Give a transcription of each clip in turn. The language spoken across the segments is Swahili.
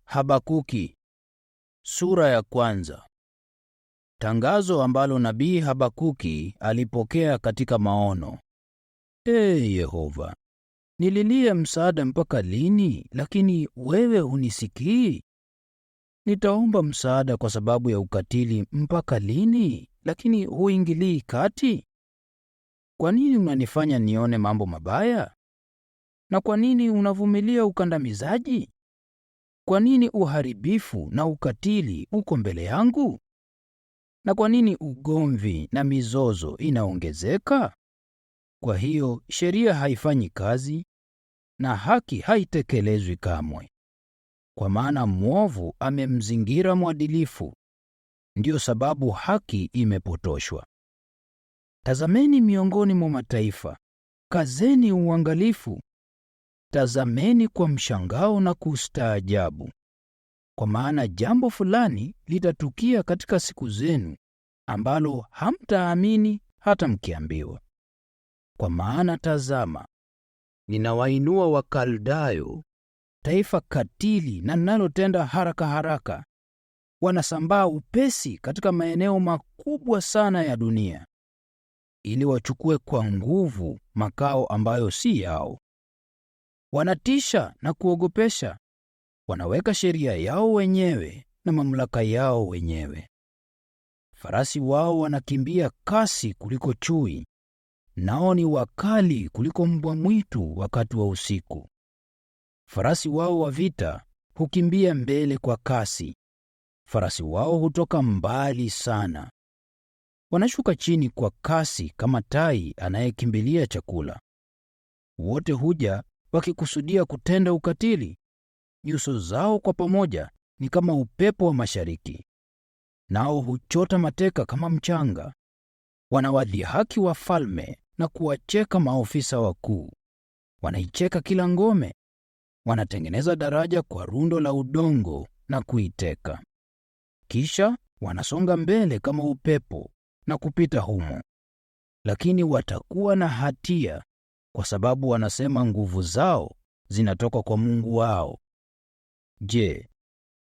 Habakuki sura ya kwanza. Tangazo ambalo nabii Habakuki alipokea katika maono. Yehova, nililia msaada mpaka lini, lakini wewe hunisikii? Nitaomba msaada kwa sababu ya ukatili mpaka lini, lakini huingilii kati? Kwa nini unanifanya nione mambo mabaya? Na kwa nini unavumilia ukandamizaji? Kwa nini uharibifu na ukatili uko mbele yangu? Na kwa nini ugomvi na mizozo inaongezeka? Kwa hiyo sheria haifanyi kazi na haki haitekelezwi kamwe. Kwa maana mwovu amemzingira mwadilifu, ndiyo sababu haki imepotoshwa. Tazameni miongoni mwa mataifa, kazeni uangalifu. Tazameni kwa mshangao na kustaajabu, kwa maana jambo fulani litatukia katika siku zenu ambalo hamtaamini hata mkiambiwa. Kwa maana tazama, ninawainua Wakaldayo, taifa katili na linalotenda haraka haraka. Wanasambaa upesi katika maeneo makubwa sana ya dunia, ili wachukue kwa nguvu makao ambayo si yao. Wanatisha na kuogopesha, wanaweka sheria yao wenyewe na mamlaka yao wenyewe. Farasi wao wanakimbia kasi kuliko chui, nao ni wakali kuliko mbwa mwitu wakati wa usiku. Farasi wao wa vita hukimbia mbele kwa kasi, farasi wao hutoka mbali sana. Wanashuka chini kwa kasi kama tai anayekimbilia chakula. Wote huja wakikusudia kutenda ukatili. Nyuso zao kwa pamoja ni kama upepo wa mashariki, nao huchota mateka kama mchanga. Wanawadhihaki wafalme na kuwacheka maofisa wakuu. Wanaicheka kila ngome, wanatengeneza daraja kwa rundo la udongo na kuiteka. Kisha wanasonga mbele kama upepo na kupita humo. Lakini watakuwa na hatia, kwa sababu wanasema nguvu zao zinatoka kwa Mungu wao. Je,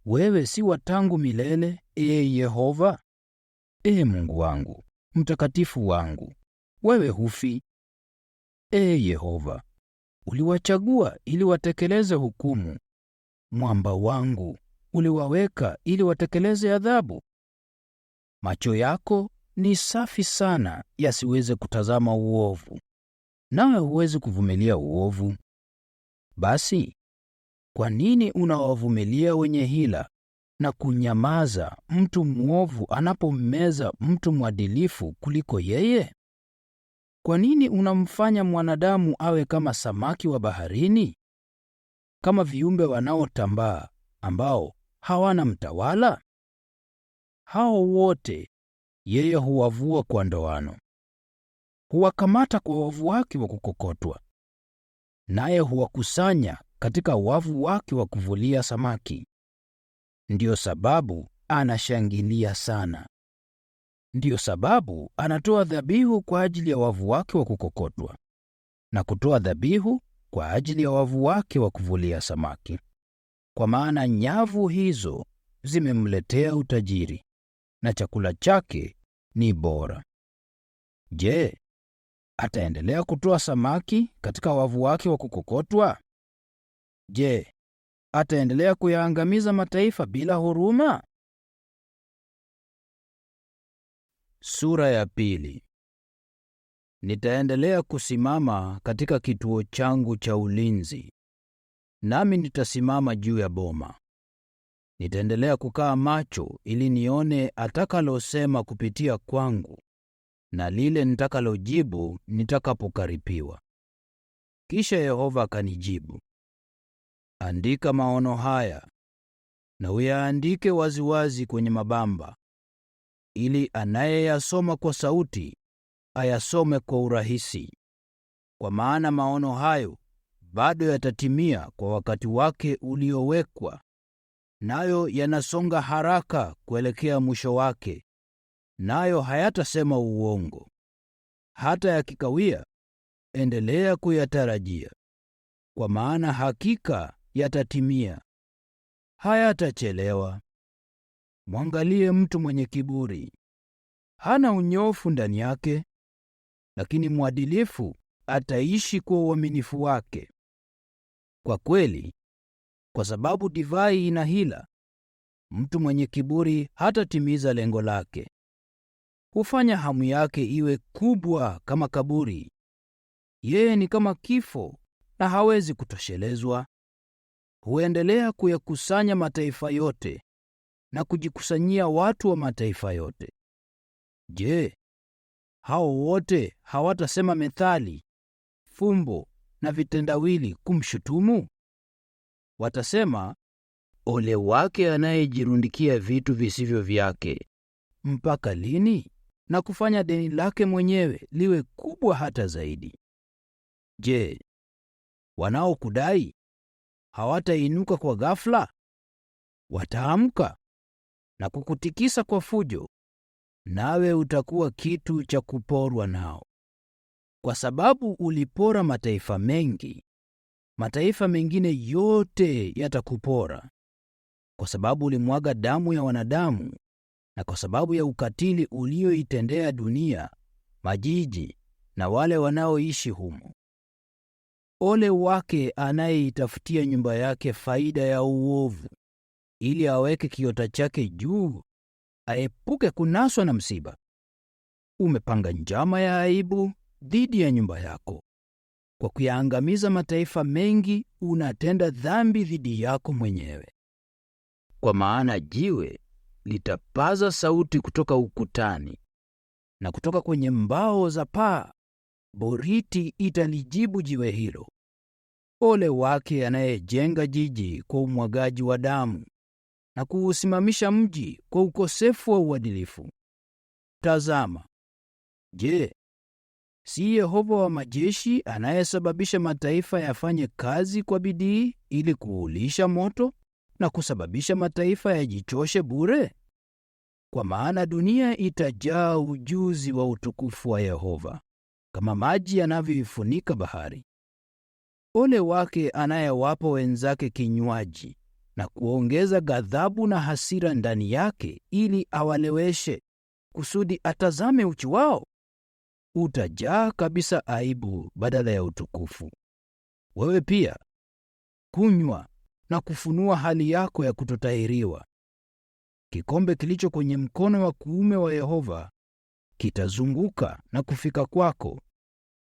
wewe si wa tangu milele, Yehova? Mungu wangu, mtakatifu wangu, wewe hufi. Yehova, uliwachagua ili watekeleze hukumu. Mwamba wangu, uliwaweka ili watekeleze adhabu. Macho yako ni safi sana yasiweze kutazama uovu, nawe huwezi kuvumilia uovu. Basi, kwa nini unawavumilia wenye hila na kunyamaza mtu mwovu anapommeza mtu mwadilifu kuliko yeye? Kwa nini unamfanya mwanadamu awe kama samaki wa baharini, kama viumbe wanaotambaa ambao hawana mtawala? Hao wote yeye huwavua kwa ndoano, huwakamata kwa wavu wake wa kukokotwa, naye huwakusanya katika wavu wake wa kuvulia samaki. Ndiyo sababu anashangilia sana. Ndiyo sababu anatoa dhabihu kwa ajili ya wavu wake wa kukokotwa, na kutoa dhabihu kwa ajili ya wavu wake wa kuvulia samaki. Kwa maana nyavu hizo zimemletea utajiri, na chakula chake ni bora. Je, ataendelea kutoa samaki katika wavu wake wa kukokotwa? Je, ataendelea kuyaangamiza mataifa bila huruma? Sura ya pili. Nitaendelea kusimama katika kituo changu cha ulinzi, nami nitasimama juu ya boma. Nitaendelea kukaa macho ili nione atakalosema kupitia kwangu, na lile nitakalojibu nitakapokaripiwa. Kisha Yehova akanijibu, andika maono haya na uyaandike waziwazi kwenye mabamba, ili anayeyasoma kwa sauti ayasome kwa urahisi. Kwa maana maono hayo bado yatatimia kwa wakati wake uliowekwa, nayo yanasonga haraka kuelekea mwisho wake, nayo hayatasema uongo. Hata yakikawia, endelea kuyatarajia, kwa maana hakika yatatimia. hayatachelewa. Mwangalie mtu mwenye kiburi. Hana unyofu ndani yake, lakini mwadilifu ataishi kwa uaminifu wake. Kwa kweli, kwa sababu divai ina hila, mtu mwenye kiburi hatatimiza lengo lake. Hufanya hamu yake iwe kubwa kama kaburi. Yeye ni kama kifo na hawezi kutoshelezwa. Huendelea kuyakusanya mataifa yote na kujikusanyia watu wa mataifa yote. Je, hao wote hawatasema methali, fumbo na vitendawili kumshutumu? Watasema, ole wake anayejirundikia vitu visivyo vyake. Mpaka lini? Na kufanya deni lake mwenyewe liwe kubwa hata zaidi. Je, wanaokudai hawatainuka kwa ghafla? Wataamka na kukutikisa kwa fujo, nawe utakuwa kitu cha kuporwa nao. Kwa sababu ulipora mataifa mengi, mataifa mengine yote yatakupora. Kwa sababu ulimwaga damu ya wanadamu, na kwa sababu ya ukatili ulioitendea dunia, majiji na wale wanaoishi humo. Ole wake anayeitafutia nyumba yake faida ya uovu, ili aweke kiota chake juu, aepuke kunaswa na msiba. Umepanga njama ya aibu dhidi ya nyumba yako. Kwa kuyaangamiza mataifa mengi, unatenda dhambi dhidi yako mwenyewe. Kwa maana jiwe litapaza sauti kutoka ukutani, na kutoka kwenye mbao za paa boriti italijibu jiwe hilo. Ole wake anayejenga jiji kwa umwagaji wa damu, na kuusimamisha mji kwa ukosefu wa uadilifu. Tazama, je, si Yehova wa majeshi anayesababisha mataifa yafanye kazi kwa bidii ili kuulisha moto na kusababisha mataifa yajichoshe bure? Kwa maana dunia itajaa ujuzi wa utukufu wa Yehova, kama maji yanavyoifunika bahari. Ole wake anayewapa wenzake kinywaji na kuongeza ghadhabu na hasira ndani yake, ili awaleweshe kusudi atazame uchi wao. Utajaa kabisa aibu badala ya utukufu. Wewe pia kunywa na kufunua hali yako ya kutotahiriwa. Kikombe kilicho kwenye mkono wa kuume wa Yehova kitazunguka na kufika kwako,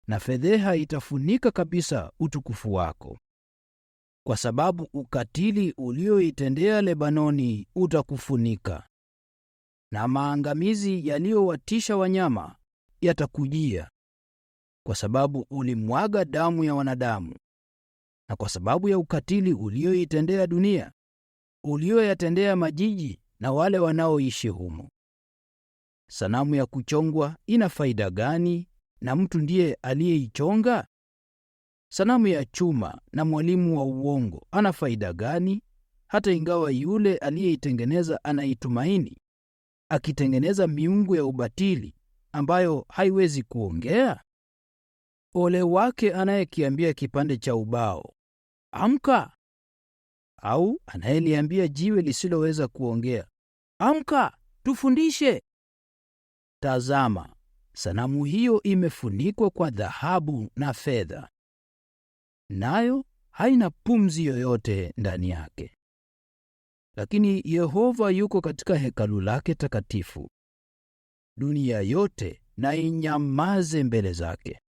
na fedheha itafunika kabisa utukufu wako. Kwa sababu ukatili ulioitendea Lebanoni utakufunika, na maangamizi yaliyowatisha wanyama yatakujia. Kwa sababu ulimwaga damu ya wanadamu, na kwa sababu ya ukatili ulioitendea dunia, ulioyatendea majiji na wale wanaoishi humo. Sanamu ya kuchongwa ina faida gani, na mtu ndiye aliyeichonga? Sanamu ya chuma na mwalimu wa uongo ana faida gani, hata ingawa yule aliyeitengeneza anaitumaini, akitengeneza miungu ya ubatili ambayo haiwezi kuongea? Ole wake anayekiambia kipande cha ubao, amka, au anayeliambia jiwe lisiloweza kuongea, amka, tufundishe. Tazama, sanamu hiyo imefunikwa kwa dhahabu na fedha, nayo haina pumzi yoyote ndani yake. Lakini Yehova yuko katika hekalu lake takatifu. Dunia yote na inyamaze mbele zake.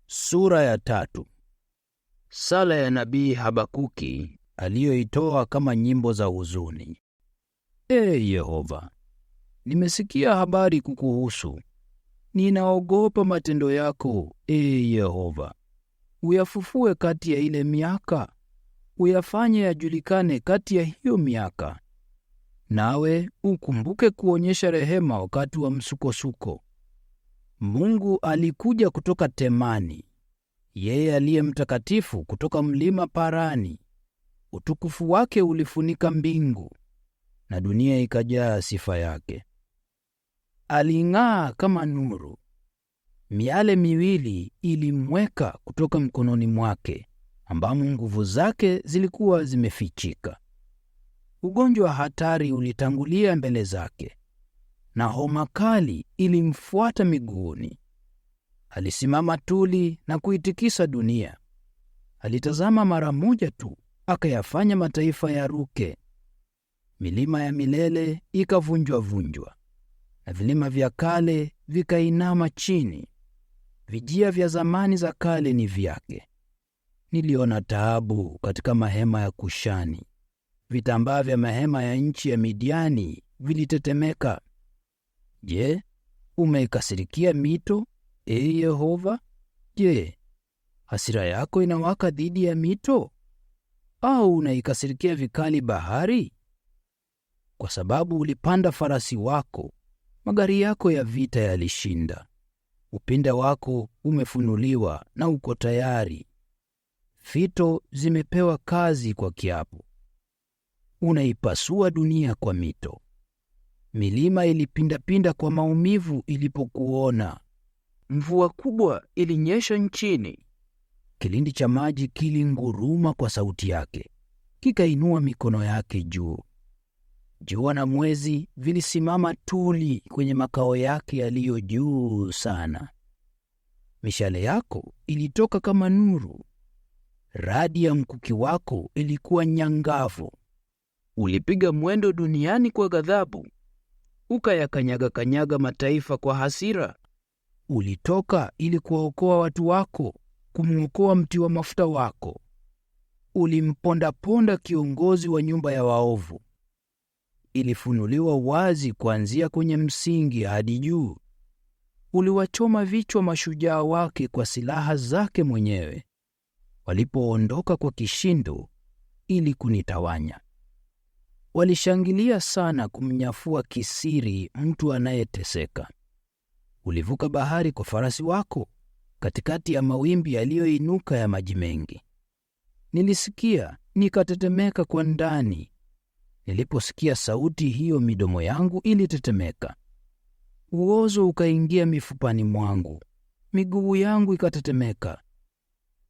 Sura ya 3. Sala ya nabii Habakuki aliyoitoa kama nyimbo za huzuni. Ee Yehova, nimesikia habari kukuhusu. Ninaogopa matendo yako, ee Yehova. Uyafufue kati ya ile miaka, uyafanye yajulikane kati ya hiyo miaka. Nawe ukumbuke kuonyesha rehema wakati wa msukosuko. Mungu alikuja kutoka Temani, yeye aliye mtakatifu kutoka mlima Parani. Utukufu wake ulifunika mbingu, na dunia ikajaa sifa yake. Aling'aa kama nuru, miale miwili ilimweka kutoka mkononi mwake, ambamo nguvu zake zilikuwa zimefichika. Ugonjwa hatari ulitangulia mbele zake, na homa kali ilimfuata miguuni. Alisimama tuli na kuitikisa dunia. Alitazama mara moja tu, akayafanya mataifa yaruke. Milima ya milele ikavunjwa-vunjwa, na vilima vya kale vikainama chini. Vijia vya zamani za kale ni vyake. Niliona taabu katika mahema ya Kushani. Vitambaa vya mahema ya nchi ya Midiani vilitetemeka. Je, umeikasirikia mito, ee Yehova? Je, hasira yako inawaka dhidi ya mito? Au unaikasirikia vikali bahari? Kwa sababu ulipanda farasi wako, magari yako ya vita yalishinda. Upinde wako umefunuliwa na uko tayari. Fito zimepewa kazi kwa kiapo. Unaipasua dunia kwa mito. Milima ilipindapinda kwa maumivu ilipokuona. Mvua kubwa ilinyesha nchini. Kilindi cha maji kilinguruma kwa sauti yake, kikainua mikono yake juu. Jua na mwezi vilisimama tuli kwenye makao yake yaliyo juu sana. Mishale yako ilitoka kama nuru. Radi ya mkuki wako ilikuwa nyangavu. Ulipiga mwendo duniani kwa ghadhabu, ukayakanyaga mataifa kwa hasira. Ulitoka ili kuwaokoa watu wako, kumwokoa mti wa mafuta wako. Ulimponda-ponda kiongozi wa nyumba ya waovu. Ilifunuliwa wazi kuanzia kwenye msingi hadi juu. Uliwachoma vichwa mashujaa wake kwa silaha zake mwenyewe, walipoondoka kwa kishindo ili kunitawanya. Walishangilia sana kumnyafua kisiri mtu anayeteseka. Ulivuka bahari kwa farasi wako, katikati ya mawimbi yaliyoinuka ya maji mengi. Nilisikia nikatetemeka kwa ndani. Niliposikia sauti hiyo, midomo yangu ilitetemeka. Uozo ukaingia mifupani mwangu, miguu yangu ikatetemeka.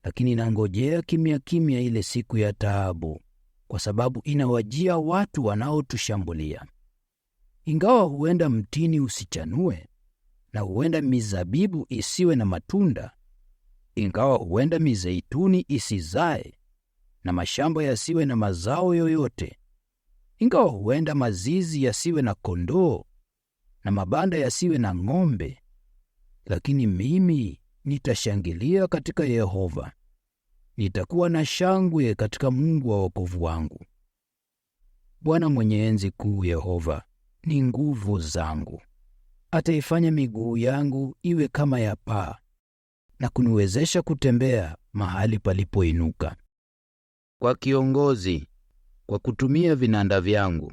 Lakini nangojea kimya kimya ile siku ya taabu, kwa sababu inawajia watu wanaotushambulia. Ingawa huenda mtini usichanue, na huenda mizabibu isiwe na matunda, ingawa huenda mizeituni isizae, na mashamba yasiwe na mazao yoyote, ingawa huenda mazizi yasiwe na kondoo, na mabanda yasiwe na ng'ombe, lakini mimi nitashangilia katika Yehova. Nitakuwa na shangwe katika Mungu wa wokovu wangu. Bwana mwenye enzi kuu, Yehova, ni nguvu zangu. Ataifanya miguu yangu iwe kama ya paa, na kuniwezesha kutembea mahali palipoinuka. Kwa kiongozi, kwa kutumia vinanda vyangu,